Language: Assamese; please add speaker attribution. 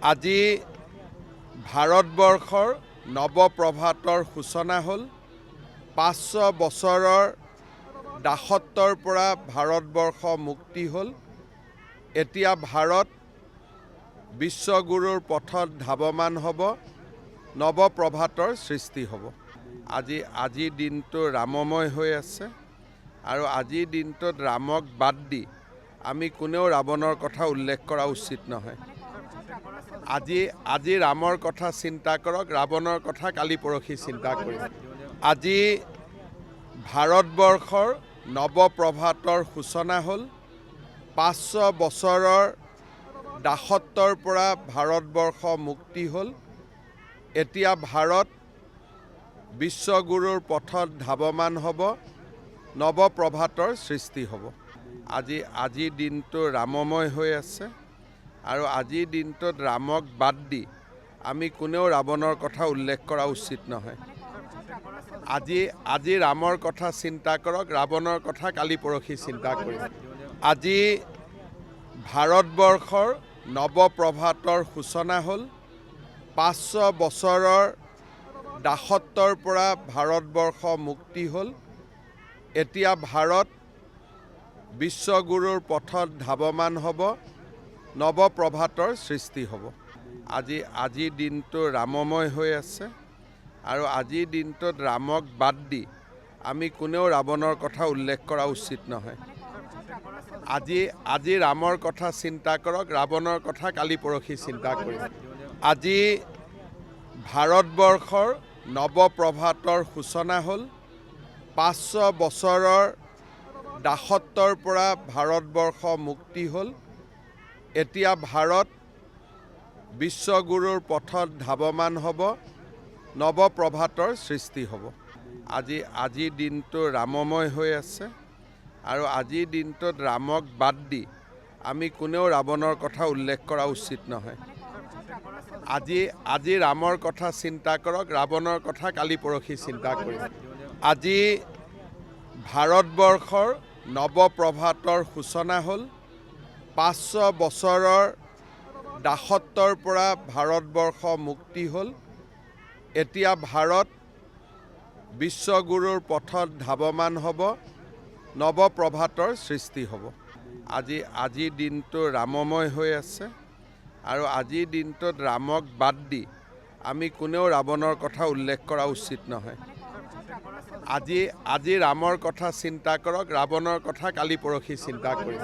Speaker 1: আজি ভাৰতবৰ্ষৰ নৱপ্ৰভাতৰ সূচনা হ'ল। ৫০০ বছৰৰ দাসত্বৰ পৰা ভাৰতবৰ্ষ মুক্তি হ'ল। এতিয়া ভাৰত বিশ্বগুৰুৰ পথত ধাৱমান হ'ব, নৱপ্ৰভাতৰ সৃষ্টি হ'ব। আজিৰ দিনটো ৰামময় হৈ আছে আৰু আজিৰ দিনটোত ৰামক বাদ দি আমি কোনেও ৰাৱণৰ কথা উল্লেখ কৰা উচিত নহয়। আজি ৰামৰ কথা চিন্তা কৰক, ৰাৱণৰ কথা কালি পৰহি চিন্তা কৰিম। আজি ভাৰতবৰ্ষৰ নৱপ্ৰভাতৰ সূচনা হ'ল। ৫০০ বছৰৰ দাসত্বৰ পৰা ভাৰতবৰ্ষ মুক্তি হ'ল। এতিয়া ভাৰত বিশ্বগুৰুৰ পথত ধাৱমান হ'ব, নৱপ্ৰভাতৰ সৃষ্টি হ'ব। আজিৰ দিনটো ৰামময় হৈ আছে আৰু আজিৰ দিনটোত ৰামক বাদ দি আমি কোনেও ৰাৱণৰ কথা উল্লেখ কৰা উচিত নহয়। আজি ৰামৰ কথা চিন্তা কৰক, ৰাৱণৰ কথা কালি পৰহি চিন্তা কৰিম। আজি ভাৰতবৰ্ষৰ নৱপ্ৰভাতৰ সূচনা হ'ল। ৫০০ বছৰৰ দাসত্বৰ পৰা ভাৰতবৰ্ষ মুক্তি হ'ল। এতিয়া ভাৰত বিশ্বগুৰুৰ পথত ধাৱমান হ'ব, নৱপ্ৰভাতৰ সৃষ্টি হ'ব। আজিৰ দিনটো ৰামময় হৈ আছে আৰু আজিৰ দিনটোত ৰামক বাদ দি আমি কোনেও ৰাৱণৰ কথা উল্লেখ কৰা উচিত নহয়। আজি ৰামৰ কথা চিন্তা কৰক, ৰাৱণৰ কথা কালি পৰহি চিন্তা কৰিম। আজি ভাৰতবৰ্ষৰ নৱপ্ৰভাতৰ সূচনা হ'ল। ৫০০ বছৰৰ দাসত্বৰ পৰা ভাৰতবৰ্ষ মুক্তি হ'ল। এতিয়া ভাৰত বিশ্বগুৰুৰ পথত ধাৱমান হ'ব, নৱপ্ৰভাতৰ সৃষ্টি হ'ব। আজিৰ দিনটো ৰামময় হৈ আছে আৰু আজিৰ দিনটোত ৰামক বাদ দি আমি কোনেও ৰাৱণৰ কথা উল্লেখ কৰা উচিত নহয়। আজি ৰামৰ কথা চিন্তা কৰক, ৰাৱণৰ কথা কালি পৰহি চিন্তা কৰিম। আজি ভাৰতবৰ্ষৰ নৱপ্ৰভাতৰ সূচনা হ'ল। ৫০০ বছৰৰ দাসত্বৰ পৰা ভাৰতবৰ্ষ মুক্তি হ'ল। এতিয়া ভাৰত বিশ্বগুৰুৰ পথত ধাৱমান হ'ব, নৱপ্ৰভাতৰ সৃষ্টি হ'ব। আজিৰ দিনটো ৰামময় হৈ আছে আৰু আজিৰ দিনটোত ৰামক বাদ দি আমি কোনেও ৰাৱণৰ কথা উল্লেখ কৰা উচিত নহয়। আজি ৰামৰ কথা চিন্তা কৰক, ৰাৱণৰ কথা কালি পৰহি চিন্তা কৰিম।